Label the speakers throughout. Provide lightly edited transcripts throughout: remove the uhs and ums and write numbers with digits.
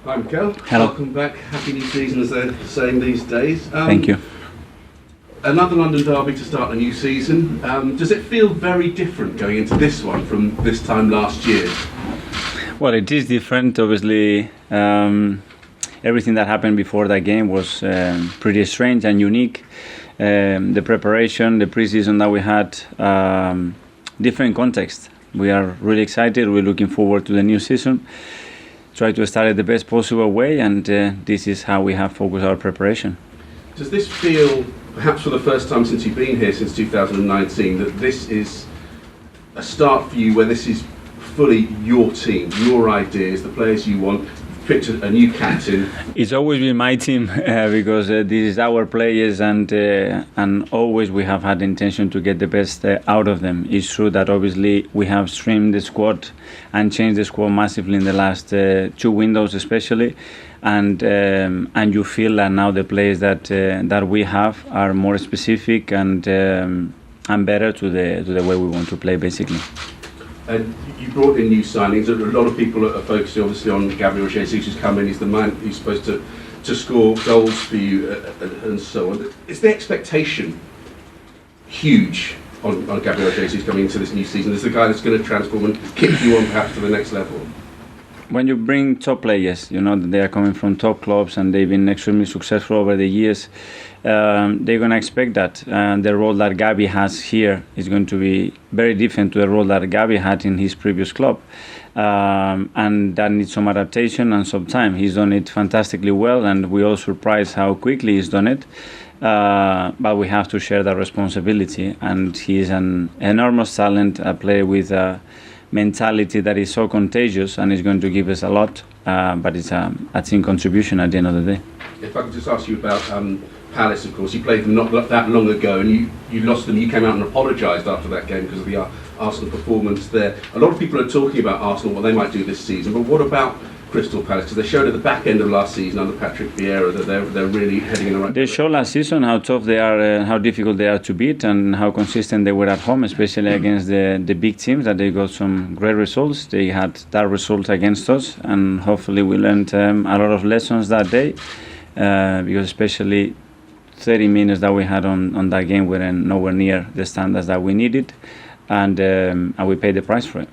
Speaker 1: Hi Mikel.
Speaker 2: Hello.
Speaker 1: Welcome back. Happy new season, as they're saying these days.
Speaker 2: Thank you.
Speaker 1: Another London derby to start a new season. Does it feel very different going into this one from this time last year?
Speaker 2: Well, it is different. Obviously, everything that happened before that game was pretty strange and unique. The preparation, the pre-season that we had, different context. We are really excited. We're looking forward to the new season. Try to start it the best possible way, and this is how we have focused our preparation.
Speaker 1: Does this feel, perhaps for the first time since you've been here since 2019, that this is a start for you where this is fully your team, your ideas, the players you want? Picked a new captain.
Speaker 2: It's always been my team because this is our players, and always we have had the intention to get the best out of them. It's true that obviously we have streamed the squad and changed the squad massively in the last 2 windows, especially, and you feel that now the players that we have are more specific and better to the way we want to play, basically.
Speaker 1: And you brought in new signings. A lot of people are focusing obviously on Gabriel Jesus, who's come in. He's the man who's supposed to score goals for you and so on. Is the expectation huge on Gabriel Jesus coming into this new season? Is the guy that's going to transform and kick you on perhaps to the next level?
Speaker 2: When you bring top players, you know that they are coming from top clubs and they've been extremely successful over the years. They're going to expect that the role that Gabi has here is going to be very different to the role that Gabi had in his previous club, and that needs some adaptation and some time. He's done it fantastically well, and we all surprised how quickly he's done it, but we have to share that responsibility, and he's an enormous talent, a player with a mentality that is so contagious and is going to give us a lot, but it's a team contribution at the end of the day.
Speaker 1: If I could just ask you about Palace, of course, you played them not that long ago and you lost them. You came out and apologised after that game because of the Arsenal performance there. A lot of people are talking about Arsenal, what they might do this season, but what about Crystal Palace? Because they showed at the back end of last season under Patrick Vieira that they're really heading in the right direction.
Speaker 2: They showed last season how tough they are, how difficult they are to beat, and how consistent they were at home, especially against the big teams, that they got some great results. They had that result against us, and hopefully we learned a lot of lessons that day, because especially 30 minutes that we had on that game were nowhere near the standards that we needed, and we paid the price for it.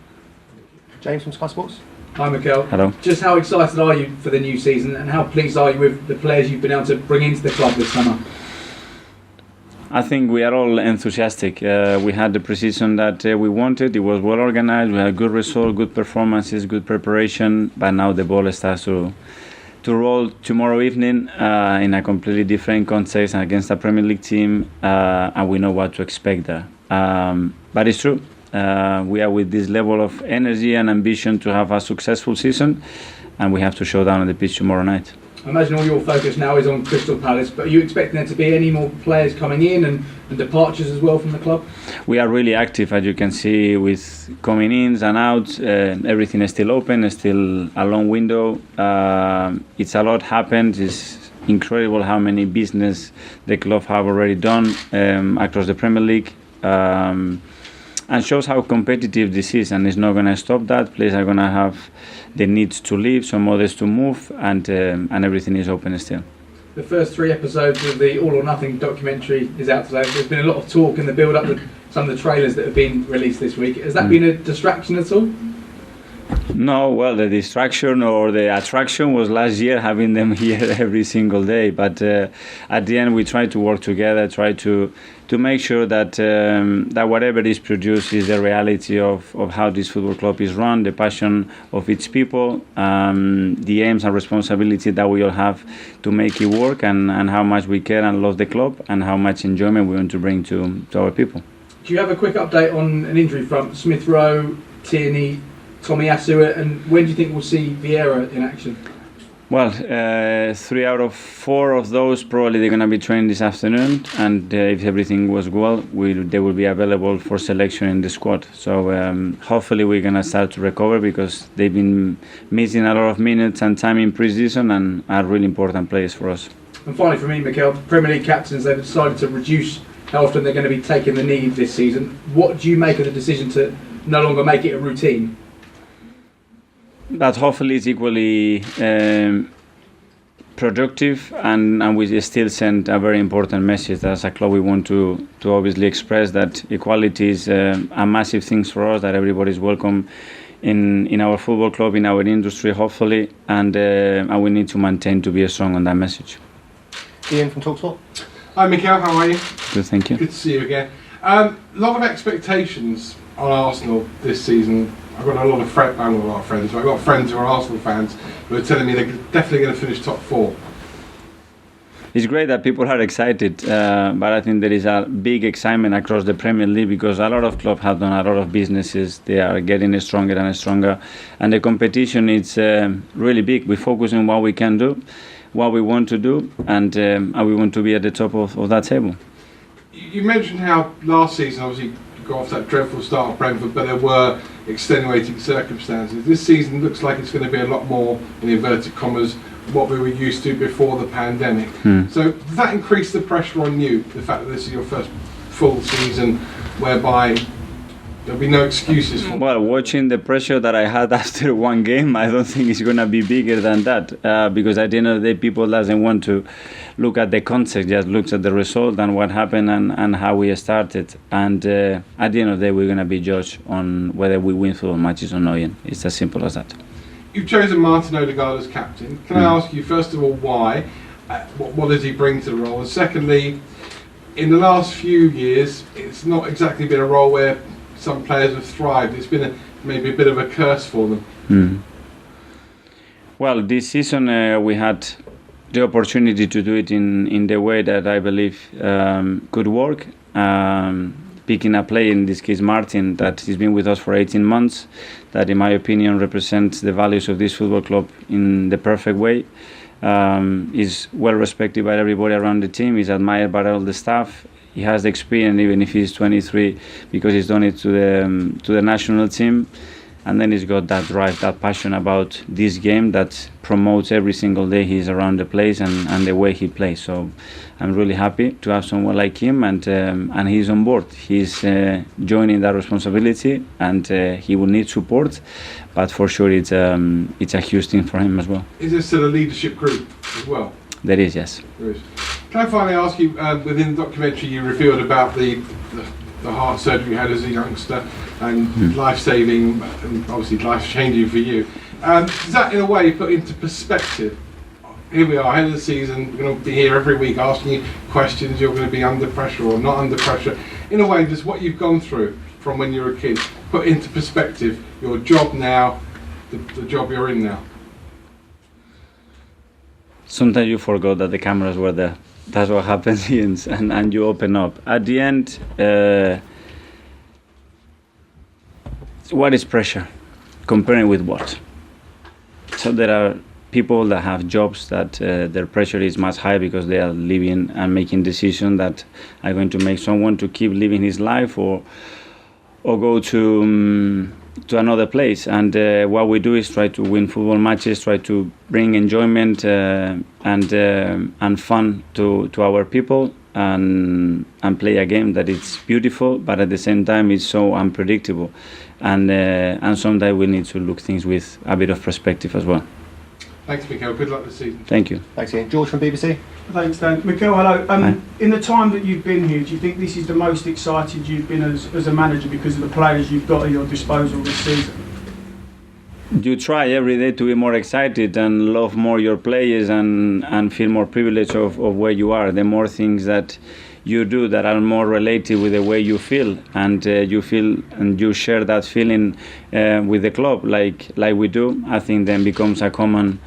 Speaker 3: James from Sky Sports.
Speaker 4: Hi Mikel.
Speaker 2: Hello.
Speaker 4: Just how excited are you for the new season, and how pleased are you with the players you've been able to bring into the club this summer?
Speaker 2: I think we are all enthusiastic. We had the pre-season that we wanted. It was well organized. We had good results, good performances, good preparation, but now the ball starts to roll tomorrow evening in a completely different context against a Premier League team, and we know what to expect there. But it's true. We are with this level of energy and ambition to have a successful season, and we have to show down on the pitch tomorrow night.
Speaker 4: I imagine all your focus now is on Crystal Palace, but are you expecting there to be any more players coming in and departures as well from the club?
Speaker 2: We are really active, as you can see, with coming ins and outs. Everything is still open, it's still a long window. It's a lot happened. It's incredible how many business the club have already done across the Premier League. And shows how competitive this is, and it's not going to stop that. Players are going to have the needs to leave, some others to move, and everything is open still.
Speaker 4: The first 3 episodes of the All or Nothing documentary is out today. There's been a lot of talk in the build-up with some of the trailers that have been released this week. Has that been a distraction at all?
Speaker 2: No, well, the distraction or the attraction was last year having them here every single day. But at the end, we try to work together, try to make sure that that whatever is produced is the reality of how this football club is run, the passion of its people, the aims and responsibility that we all have to make it work, and how much we care and love the club, and how much enjoyment we want to bring to our people.
Speaker 4: Do you have a quick update on an injury front? Smith Rowe, Tierney, Tomiyasu, and when do you think we'll see Vieira in action?
Speaker 2: Well, 3 out of 4 of those probably they're going to be trained this afternoon, and if everything was well, they will be available for selection in the squad. So hopefully we're going to start to recover, because they've been missing a lot of minutes and time in pre-season, and are really important players for us.
Speaker 4: And finally for me, Mikel, Premier League captains, they've decided to reduce how often they're going to be taking the knee this season. What do you make of the decision to no longer make it a routine?
Speaker 2: but hopefully it's equally productive, and we still send a very important message. As a club, we want to obviously express that equality is a massive thing for us, that everybody is welcome in our football club, in our industry, hopefully, and we need to maintain to be strong on that message.
Speaker 3: Ian from TalkSport.
Speaker 5: Hi Mikel, how are you?
Speaker 2: Good, thank you.
Speaker 5: Good to see you again. A lot of expectations on Arsenal this season. I've got a lot of friends, I've got friends who are Arsenal fans who are telling me they're definitely going to finish top 4.
Speaker 2: It's great that people are excited, but I think there is a big excitement across the Premier League because a lot of clubs have done a lot of businesses. They are getting stronger and stronger, and the competition is really big. We focus on what we can do, what we want to do, and we want to be at the top of that table.
Speaker 5: You mentioned how last season, obviously, you got off that dreadful start at Brentford, but there were extenuating circumstances. This season looks like it's going to be a lot more, in inverted commas, what we were used to before the pandemic. So does that increase the pressure on you, the fact that this is your first full season whereby there'll be no excuses for?
Speaker 2: Well, watching the pressure that I had after one game, I don't think it's going to be bigger than that, because at the end of the day, people doesn't want to look at the context, just looks at the result and what happened and how we started. And at the end of the day, we're going to be judged on whether we win football matches or not. It's as simple as that.
Speaker 5: You've chosen Martin Odegaard as captain. Can I ask you, first of all, why? What does he bring to the role? And secondly, in the last few years, it's not exactly been a role where some players have thrived. It's been maybe a bit of a curse for them.
Speaker 2: Well, this season we had the opportunity to do it in the way that I believe could work. Picking a player, in this case Martin, that has been with us for 18 months, that in my opinion represents the values of this football club in the perfect way. Is well respected by everybody around the team, is admired by all the staff. He has the experience, even if he's 23, because he's done it to the national team. And then he's got that drive, that passion about this game that promotes every single day he's around the place and the way he plays. So I'm really happy to have someone like him, and he's on board. He's joining that responsibility, and he will need support, but for sure it's a huge thing for him as well.
Speaker 5: Is there still a leadership group as well?
Speaker 2: There is, yes.
Speaker 5: There is. Can I finally ask you, within the documentary you revealed about the heart surgery you had as a youngster and life-saving and obviously life-changing for you. Does that in a way put into perspective? Here we are, end of the season, we're going to be here every week asking you questions, you're going to be under pressure or not under pressure. In a way, does what you've gone through from when you were a kid put into perspective your job now, the job you're in now? Sometimes
Speaker 2: you forgot that the cameras were there. That's what happens, and you open up. At the end, what is pressure? Comparing with what? So there are people that have jobs that their pressure is much higher because they are living and making decisions that are going to make someone to keep living his life or go to another place. And what we do is try to win football matches, try to bring enjoyment and fun to our people, and play a game that is beautiful, but at the same time it's so unpredictable. And sometimes we need to look things with a bit of perspective as well.
Speaker 5: Thanks, Mikel. Good luck this season.
Speaker 2: Thank you.
Speaker 3: Thanks, Ian. George from BBC.
Speaker 6: Thanks, Dan. Mikel, hello.
Speaker 2: Hi.
Speaker 6: In the time that you've been here, do you think this is the most excited you've been as a manager because of the players you've got at your disposal this season?
Speaker 2: You try every day to be more excited and love more your players and feel more privileged of where you are. The more things that you do that are more related with the way you feel, and you feel and you share that feeling with the club like we do, I think then becomes a common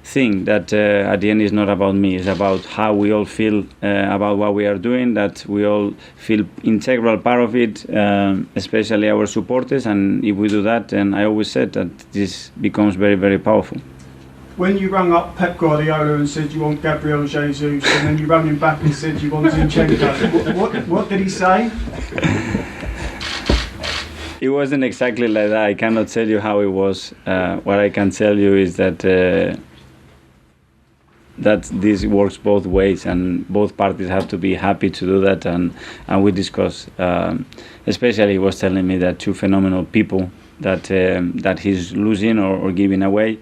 Speaker 2: thing that at the end is not about me, it's about how we all feel about what we are doing, that we all feel integral part of it, especially our supporters, and if we do that, then I always said that this becomes very, very powerful.
Speaker 6: When you rang up Pep Guardiola and said you want Gabriel Jesus, and then you rang him back and said you want Zinchenko, what did he say?
Speaker 2: It wasn't exactly like that. I cannot tell you how it was. What I can tell you is that this works both ways, and both parties have to be happy to do that. And we discussed, especially he was telling me that two phenomenal people that he's losing or giving away.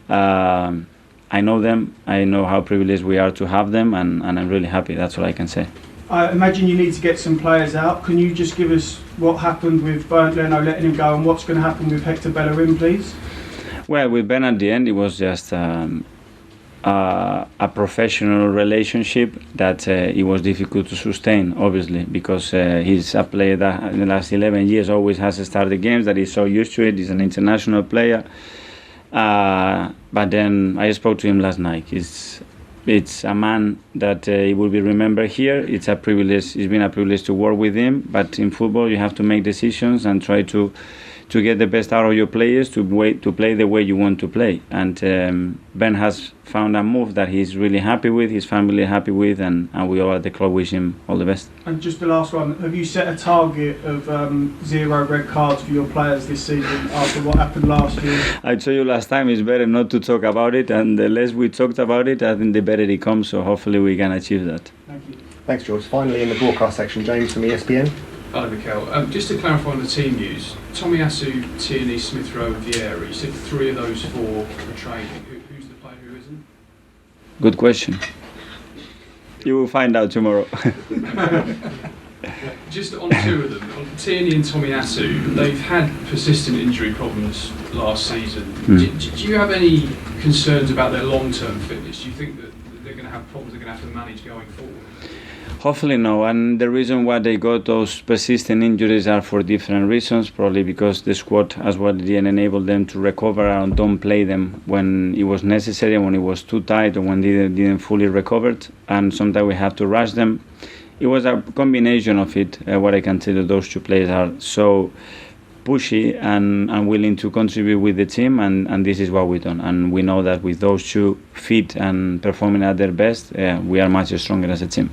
Speaker 2: I know them. I know how privileged we are to have them, and I'm really happy. That's all I can say.
Speaker 6: I imagine you need to get some players out. Can you just give us what happened with Leno letting him go and what's going to happen with Hector Bellerin, please?
Speaker 2: Well, with Ben at the end, it was just a professional relationship that it was difficult to sustain, obviously, because he's a player that in the last 11 years always has started games, that he's so used to it. He's an international player. But then I spoke to him last night. It's a man that he will be remembered here. It's a privilege. It's been a privilege to work with him. But in football, you have to make decisions and try to get the best out of your players, to play the way you want to play. And Ben has found a move that he's really happy with, his family happy with, and we all at the club wish him all the best.
Speaker 6: And just the last one, have you set a target of 0 red cards for your players this season after what happened last year?
Speaker 2: I told you last time it's better not to talk about it, and the less we talked about it, I think the better it comes, so hopefully we can achieve that.
Speaker 6: Thank you.
Speaker 3: Thanks, George. Finally, in the broadcast section, James from ESPN.
Speaker 7: Hello, Mikel. Just to clarify on the team news, Tomiyasu, Tierney, Smith Rowe and Vieira, you said 3 of those 4 are training. Who's the player who isn't?
Speaker 2: Good question. You will find out tomorrow.
Speaker 7: Just on 2 of them, on Tierney and Tomiyasu, they've had persistent injury problems last season. Do you have any concerns about their long-term fitness? Do you think that they're going to have problems they're going to have to manage going forward?
Speaker 2: Hopefully no, and the reason why they got those persistent injuries are for different reasons, probably because the squad as well didn't enable them to recover and don't play them when it was necessary, when it was too tight or when they didn't fully recover, and sometimes we had to rush them. It was a combination of it. What I can tell you, those 2 players are so pushy and willing to contribute with the team, and this is what we've done, and we know that with those 2 fit and performing at their best, we are much stronger as a team.